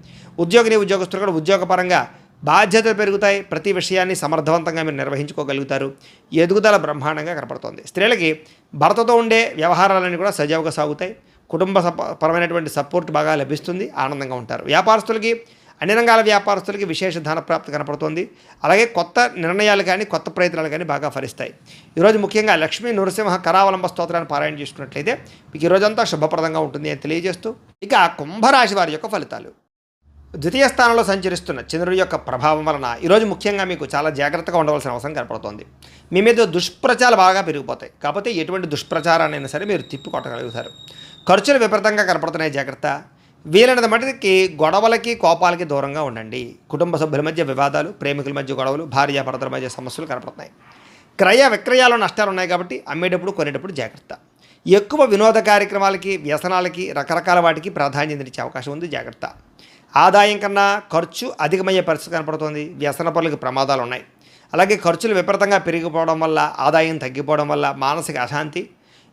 ఉద్యోగస్తులు కూడా ఉద్యోగపరంగా బాధ్యతలు పెరుగుతాయి, ప్రతి విషయాన్ని సమర్థవంతంగా మీరు నిర్వహించుకోగలుగుతారు, ఎదుగుదల బ్రహ్మాండంగా కనపడుతోంది. స్త్రీలకి భర్తతో ఉండే వ్యవహారాలన్నీ కూడా సజావుగా సాగుతాయి, కుటుంబ పరమైనటువంటి సపోర్ట్ బాగా లభిస్తుంది, ఆనందంగా ఉంటారు. వ్యాపారస్తులకి, అన్ని రంగాల వ్యాపారస్తులకి విశేష ధనప్రాప్తి కనపడుతోంది. అలాగే కొత్త నిర్ణయాలు కానీ కొత్త ప్రయత్నాలు కానీ బాగా ఫలిస్తాయి. ఈరోజు ముఖ్యంగా లక్ష్మీ నృసింహ కరావలంబ స్తోత్రాన్ని పారాయణ చేసుకున్నట్లయితే మీకు ఈరోజంతా శుభప్రదంగా ఉంటుంది అని తెలియజేస్తూ, ఇక కుంభరాశి వారి యొక్క ఫలితాలు. ద్వితీయ స్థానంలో సంచరిస్తున్న చంద్రుడి యొక్క ప్రభావం వలన ఈరోజు ముఖ్యంగా మీకు చాలా జాగ్రత్తగా ఉండవలసిన అవసరం కనపడుతోంది. మీ మీద దుష్ప్రచారాలు బాగా పెరిగిపోతాయి, కాకపోతే ఎటువంటి దుష్ప్రచారాన్నైనా సరే మీరు తిప్పికొట్టగలుగుతారు. ఖర్చులు విపరీతంగా కనపడుతున్నాయి, జాగ్రత్త. వీలైనంత మటుకి గొడవలకి కోపాలకి దూరంగా ఉండండి. కుటుంబ సభ్యుల మధ్య వివాదాలు, ప్రేమికుల మధ్య గొడవలు, భార్యాభర్తల మధ్య సమస్యలు కనపడుతున్నాయి. క్రయ విక్రయాలు నష్టాలు ఉన్నాయి కాబట్టి అమ్మేటప్పుడు కొనేటప్పుడు జాగ్రత్త. ఎక్కువ వినోద కార్యక్రమాలకి, వ్యసనాలకి, రకరకాల వాటికి ప్రాధాన్యత ఇచ్చే అవకాశం ఉంది, జాగ్రత్త. ఆదాయం కన్నా ఖర్చు అధికమయ్యే పరిస్థితి కనపడుతోంది, వ్యసన పనులకు ప్రమాదాలు ఉన్నాయి. అలాగే ఖర్చులు విపరీతంగా పెరిగిపోవడం వల్ల, ఆదాయం తగ్గిపోవడం వల్ల మానసిక అశాంతి,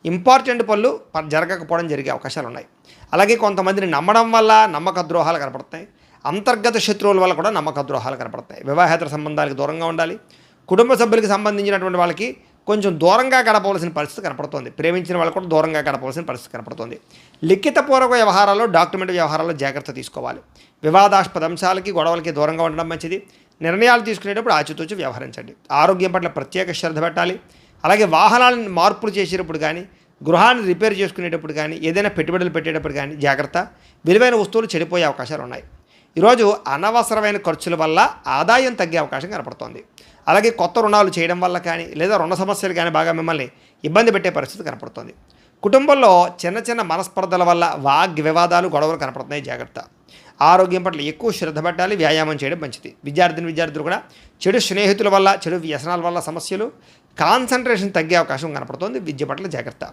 ఇంపార్టెంట్ పనులు జరగకపోవడం జరిగే అవకాశాలు ఉన్నాయి. అలాగే కొంతమందిని నమ్మడం వల్ల నమ్మక ద్రోహాలు కనపడతాయి, అంతర్గత శత్రువుల వల్ల కూడా నమ్మక ద్రోహాలు కనపడతాయి. వివాహేతర సంబంధాలకు దూరంగా ఉండాలి. కుటుంబ సభ్యులకు సంబంధించినటువంటి వాళ్ళకి కొంచెం దూరంగా గడపవలసిన పరిస్థితి కనపడుతోంది. ప్రేమించిన వాళ్ళు కూడా దూరంగా గడపవలసిన పరిస్థితి కనపడుతోంది. లిఖితపూర్వక వ్యవహారాల్లో, డాక్యుమెంట్ వ్యవహారాల్లో జాగ్రత్త తీసుకోవాలి. వివాదాస్పద అంశాలకి, గొడవలకి దూరంగా ఉండడం మంచిది. నిర్ణయాలు తీసుకునేటప్పుడు ఆచితూచి వ్యవహరించండి. ఆరోగ్యం పట్ల ప్రత్యేక శ్రద్ధ పెట్టాలి. అలాగే వాహనాలను మార్పులు చేసేటప్పుడు కానీ, గృహాన్ని రిపేర్ చేసుకునేటప్పుడు కానీ, ఏదైనా పెట్టుబడులు పెట్టేటప్పుడు కానీ జాగ్రత్త. విలువైన వస్తువులు చెడిపోయే అవకాశాలు ఉన్నాయి. ఈరోజు అనవసరమైన ఖర్చుల వల్ల ఆదాయం తగ్గే అవకాశం కనపడుతోంది. అలాగే కొత్త రుణాలు చేయడం వల్ల కానీ, లేదా రుణ సమస్యలు కానీ బాగా మిమ్మల్ని ఇబ్బంది పెట్టే పరిస్థితి కనపడుతోంది. కుటుంబంలో చిన్న చిన్న మనస్పర్ధల వల్ల వివాదాలు, గొడవలు కనపడుతున్నాయి, జాగ్రత్త. ఆరోగ్యం పట్ల ఎక్కువ శ్రద్ధ పెట్టాలి, వ్యాయామం చేయడం మంచిది. విద్యార్థులు కూడా చెడు స్నేహితుల వల్ల, చెడు వ్యసనాల వల్ల సమస్యలు, కాన్సన్ట్రేషన్ తగ్గే అవకాశం కనపడుతోంది. విద్య పట్ల జాగ్రత్త.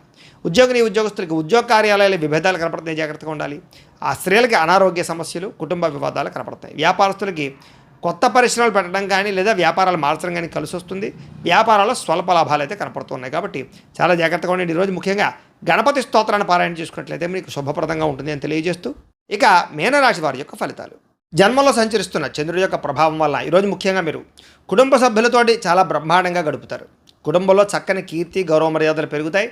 ఉద్యోగస్తులకి ఉద్యోగ కార్యాలయాల విభేదాలు కనపడుతున్నాయి, జాగ్రత్తగా ఉండాలి. ఆ స్త్రీలకి అనారోగ్య సమస్యలు, కుటుంబ వివాదాలు కనపడుతాయి. వ్యాపారస్తులకి కొత్త పరిశ్రమలు పెట్టడం కానీ, లేదా వ్యాపారాలు మార్చడం కానీ కలిసి వస్తుంది. వ్యాపారాల్లో స్వల్ప లాభాలు అయితే కనపడుతున్నాయి, కాబట్టి చాలా జాగ్రత్తగా ఉండండి. ఈరోజు ముఖ్యంగా గణపతి స్తోత్రాన్ని పారాయణ చేసుకున్నట్లయితే మీకు శుభప్రదంగా ఉంటుంది అని తెలియజేస్తూ, ఇక మీనరాశి వారి యొక్క ఫలితాలు. జన్మలో సంచరిస్తున్న చంద్రుడి యొక్క ప్రభావం వల్ల ఈరోజు ముఖ్యంగా మీరు కుటుంబ సభ్యులతోటి చాలా బ్రహ్మాండంగా గడుపుతారు. కుటుంబంలో చక్కని కీర్తి, గౌరవ మర్యాదలు పెరుగుతాయి,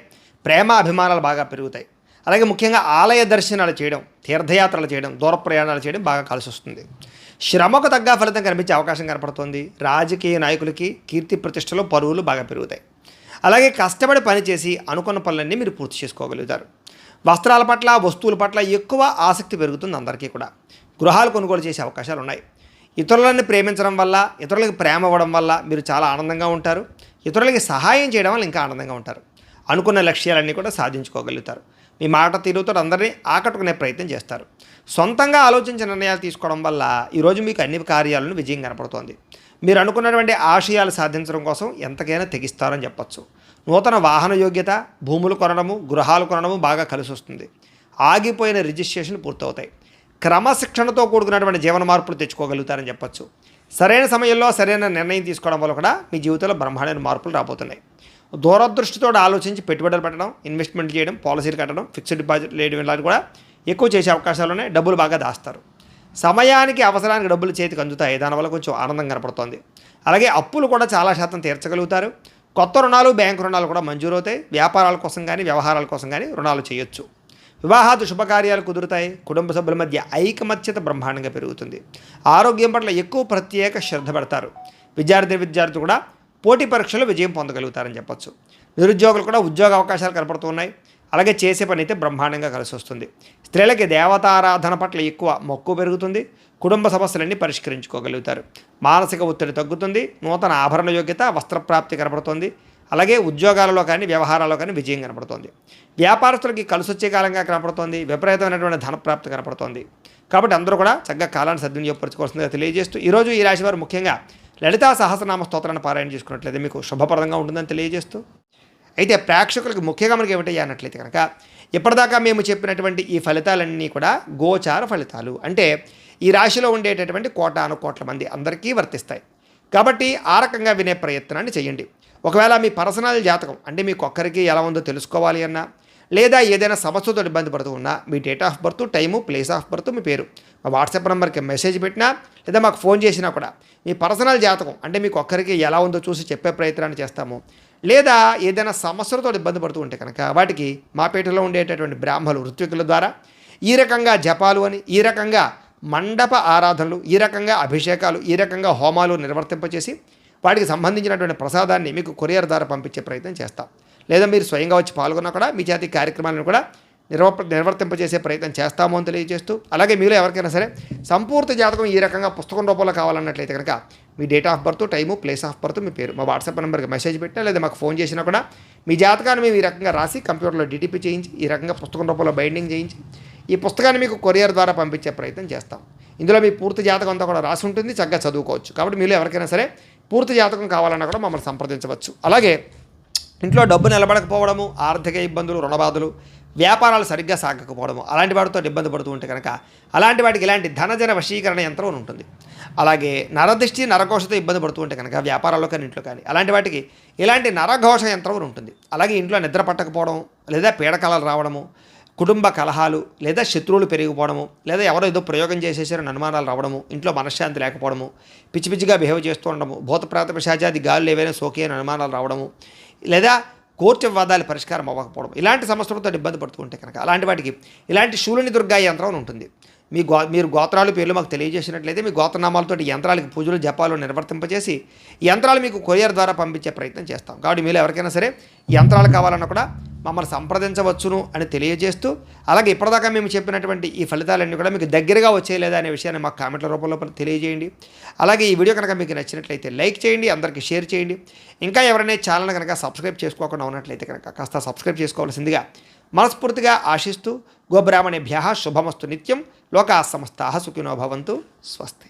ప్రేమ అభిమానాలు బాగా పెరుగుతాయి. అలాగే ముఖ్యంగా ఆలయ దర్శనాలు చేయడం, తీర్థయాత్రలు చేయడం, దూర ప్రయాణాలు చేయడం బాగా కలిసి వస్తుంది. శ్రమకు తగ్గ ఫలితం కనిపించే అవకాశం కనపడుతుంది. రాజకీయ నాయకులకి కీర్తి ప్రతిష్టలు, పరువులు బాగా పెరుగుతాయి. అలాగే కష్టపడి పనిచేసి అనుకున్న పనులన్నీ మీరు పూర్తి చేసుకోగలుగుతారు. వస్త్రాల పట్ల, వస్తువుల పట్ల ఎక్కువ ఆసక్తి పెరుగుతుంది అందరికీ కూడా. గృహాలు కొనుగోలు చేసే అవకాశాలు ఉన్నాయి. ఇతరులని ప్రేమించడం వల్ల, ఇతరులకు ప్రేమ ఇవ్వడం వల్ల మీరు చాలా ఆనందంగా ఉంటారు. ఇతరులకి సహాయం చేయడం వల్ల ఇంకా ఆనందంగా ఉంటారు. అనుకున్న లక్ష్యాలన్నీ కూడా సాధించుకోగలుగుతారు. మీ మాట తీరుతో అందరినీ ఆకట్టుకునే ప్రయత్నం చేస్తారు. సొంతంగా ఆలోచించి నిర్ణయాలు తీసుకోవడం వల్ల ఈరోజు మీకు అన్ని కార్యాలను విజయం కనపడుతోంది. మీరు అనుకున్నటువంటి ఆశయాలు సాధించడం కోసం ఎంతకైనా తెగిస్తారని చెప్పచ్చు. నూతన వాహన యోగ్యత, భూములు కొనడము, గృహాలు కొనడము బాగా కలిసి వస్తుంది. ఆగిపోయిన రిజిస్ట్రేషన్ పూర్తవుతాయి. క్రమశిక్షణతో కూడుకున్నటువంటి జీవన మార్పులు తెచ్చుకోగలుగుతారని చెప్పచ్చు. సరైన సమయంలో సరైన నిర్ణయం తీసుకోవడం వల్ల కూడా మీ జీవితంలో బ్రహ్మాండమైన మార్పులు రాబోతున్నాయి. దూరదృష్టితో ఆలోచించి పెట్టుబడులు పెట్టడం, ఇన్వెస్ట్మెంట్ చేయడం, పాలసీలు కట్టడం, ఫిక్స్డ్ డిపాజిట్ వేయడం ఇలాంటివి కూడా ఎక్కువ చేసే అవకాశాలు ఉన్నాయి. డబ్బులు బాగా దాస్తారు. సమయానికి, అవసరానికి డబ్బులు చేతికి అందుతాయి. దానివల్ల కొంచెం ఆనందం కనపడుతోంది. అలాగే అప్పులు కూడా చాలా శాతం తీర్చగలుగుతారు. కొత్త రుణాలు, బ్యాంకు రుణాలు కూడా మంజూరవుతాయి. వ్యాపారాల కోసం కానీ, వ్యవహారాల కోసం కానీ రుణాలు చేయొచ్చు. వివాహాది శుభకార్యాలు కుదురుతాయి. కుటుంబ సభ్యుల మధ్య ఐకమత్యత బ్రహ్మాండంగా పెరుగుతుంది. ఆరోగ్యం పట్ల ఎక్కువ ప్రత్యేక శ్రద్ధ పెడతారు. విద్యార్థులు కూడా పోటీ పరీక్షలో విజయం పొందగలుగుతారని చెప్పచ్చు. నిరుద్యోగులు కూడా ఉద్యోగ అవకాశాలు కనపడుతున్నాయి. అలాగే చేసే పని అయితే బ్రహ్మాండంగా కలిసి వస్తుంది. స్త్రీలకి దేవతారాధన పట్ల ఎక్కువ మక్కువ పెరుగుతుంది. కుటుంబ సమస్యలన్నీ పరిష్కరించుకోగలుగుతారు. మానసిక ఒత్తిడి తగ్గుతుంది. నూతన ఆభరణ యోగ్యత, వస్త్రప్రాప్తి కనపడుతుంది. అలాగే ఉద్యోగాలలో కానీ, వ్యవహారాల్లో కానీ విజయం కనపడుతుంది. వ్యాపారస్తులకి కలిసొచ్చే కాలంగా కనపడుతోంది. విపరీతమైనటువంటి ధనప్రాప్తి కనపడుతోంది. కాబట్టి అందరూ కూడా చక్కగా కాలాన్ని సద్వినియోగపరచుకోవాల్సిందిగా తెలియజేస్తూ, ఈరోజు ఈ రాశి వారు ముఖ్యంగా లలితా సహస్రనామ స్తోత్రాన్ని పారాయణ చేసుకున్నట్లయితే మీకు శుభప్రదంగా ఉంటుందని తెలియజేస్తూ, అయితే ప్రేక్షకులకు ముఖ్యంగా మనకి ఏమిటయ్యా అన్నట్లయితే కనుక, ఇప్పటిదాకా మేము చెప్పినటువంటి ఈ ఫలితాలన్నీ కూడా గోచార ఫలితాలు, అంటే ఈ రాశిలో ఉండేటటువంటి కోట్ల మంది అందరికీ వర్తిస్తాయి. కాబట్టి ఆ రకంగా వినే ప్రయత్నాన్ని చేయండి. ఒకవేళ మీ పర్సనల్ జాతకం అంటే మీకు ఒక్కరికి ఎలా ఉందో తెలుసుకోవాలి అన్నా, లేదా ఏదైనా సమస్యతో ఇబ్బంది పడుతూ ఉన్నా మీ date of birth, time, place of birth, మీ పేరు మా వాట్సాప్ నెంబర్కి మెసేజ్ పెట్టినా లేదా మాకు ఫోన్ చేసినా కూడా మీ పర్సనల్ జాతకం అంటే మీకు ఒక్కరికి ఎలా ఉందో చూసి చెప్పే ప్రయత్నాన్ని చేస్తాము. లేదా ఏదైనా సమస్యలతో ఇబ్బంది పడుతూ ఉంటే కనుక వాటికి మా పేటలో ఉండేటటువంటి బ్రాహ్మలు, ఋత్వికుల ద్వారా ఈ రకంగా జపాలు అని, ఈ రకంగా మండప ఆరాధనలు, ఈ రకంగా అభిషేకాలు, ఈ రకంగా హోమాలు నిర్వర్తింపచేసి వాటికి సంబంధించినటువంటి ప్రసాదాన్ని మీకు కొరియర్ ద్వారా పంపించే ప్రయత్నం చేస్తాం. లేదా మీరు స్వయంగా వచ్చి పాల్గొన్నా కూడా మీ చేతి కార్యక్రమాలను కూడా నిర్వర్తింపజేసే ప్రయత్నం చేస్తాము అని తెలియజేస్తూ, అలాగే మీలో ఎవరికైనా సరే సంపూర్తి జాతకం ఈ రకంగా పుస్తకం రూపంలో కావాలన్నట్లయితే కనుక మీ date of birth, time, place of birth, మీ పేరు మా వాట్సాప్ నెంబర్కి మెసేజ్ పెట్టినా లేదా మాకు ఫోన్ చేసినా కూడా మీ జాతకాన్ని మేము ఈ రకంగా రాసి కంప్యూటర్లో డిటిపి చేయించి ఈ రకంగా పుస్తకం రూపంలో బైండింగ్ చేయించి ఈ పుస్తకాన్ని మీకు కొరియర్ ద్వారా పంపించే ప్రయత్నం చేస్తాం. ఇందులో మీ పూర్తి జాతకం అంతా కూడా రాసి ఉంటుంది, చక్కగా చదువుకోవచ్చు. కాబట్టి మీలో ఎవరికైనా సరే పూర్తి జాతకం కావాలన్నా కూడా మమ్మల్ని సంప్రదించవచ్చు. అలాగే ఇంట్లో డబ్బు నిలబడకపోవడము, ఆర్థిక ఇబ్బందులు, రుణబాధలు, వ్యాపారాలు సరిగ్గా సాగకపోవడము, అలాంటి వాటితో ఇబ్బంది పడుతూ ఉంటే కనుక అలాంటి వాటికి ఇలాంటి ధనజన వశీకరణ యంత్రం అని ఉంటుంది. అలాగే నరదృష్టి, నరఘోషతో ఇబ్బంది పడుతూ ఉంటే కనుక వ్యాపారాల్లో కానీ ఇంట్లో కానీ అలాంటి వాటికి ఇలాంటి నరఘోష యంత్రం అని ఉంటుంది. అలాగే ఇంట్లో నిద్ర పట్టకపోవడం లేదా పీడకలలు రావడము, కుటుంబ కలహాలు లేదా శత్రువులు పెరిగిపోవడము, లేదా ఎవరో ఏదో ప్రయోగం చేసేసారని అనుమానాలు రావడము, ఇంట్లో మనశ్శాంతి లేకపోవడము, పిచ్చి పిచ్చిగా బిహేవ్ చేస్తూ ఉండడము, భూతప్రాత పిశాచాది గాలులు ఏవైనా సోకి అని అనుమానాలు రావడము, లేదా కోర్టు వివాదాలు పరిష్కారం అవ్వకపోవడం, ఇలాంటి సమస్యలతో ఇబ్బంది పడుతూ ఉంటే కనుక అలాంటి వాటికి ఇలాంటి శూలిని దుర్గా యంత్రం అని ఉంటుంది. మీరు గోత్రాలు పేర్లు మాకు తెలియజేసినట్లయితే మీ గోత్రనామాలతో యంత్రాలకి పూజలు, జపాలు నిర్వర్తింపజేసి యంత్రాలు మీకు కొరియర్ ద్వారా పంపించే ప్రయత్నం చేస్తాం. కాబట్టి మీరు ఎవరికైనా సరే యంత్రాలు కావాలన్నా కూడా మమ్మల్ని సంప్రదించవచ్చును అని తెలియజేస్తూ, అలాగే ఇప్పటిదాకా మేము చెప్పినటువంటి ఈ ఫలితాలన్నీ కూడా మీకు దగ్గరగా వచ్చేయలేదా అనే విషయాన్ని మాకు కామెంట్ల రూపంలో తెలియజేయండి. అలాగే ఈ వీడియో కనుక మీకు నచ్చినట్లయితే లైక్ చేయండి, అందరికీ షేర్ చేయండి. ఇంకా ఎవరైనా ఛానల్ కనుక సబ్స్క్రైబ్ చేసుకోకుండా ఉన్నట్లయితే కనుక కాస్త సబ్స్క్రైబ్ చేసుకోవాల్సిందిగా మనస్ఫూర్తిగా ఆశిస్తూ, గోబ్రాహ్మణేభ్యః శుభమస్తు నిత్యం, లోకాః సమస్తాః సుఖినో భవంతు. స్వస్తి.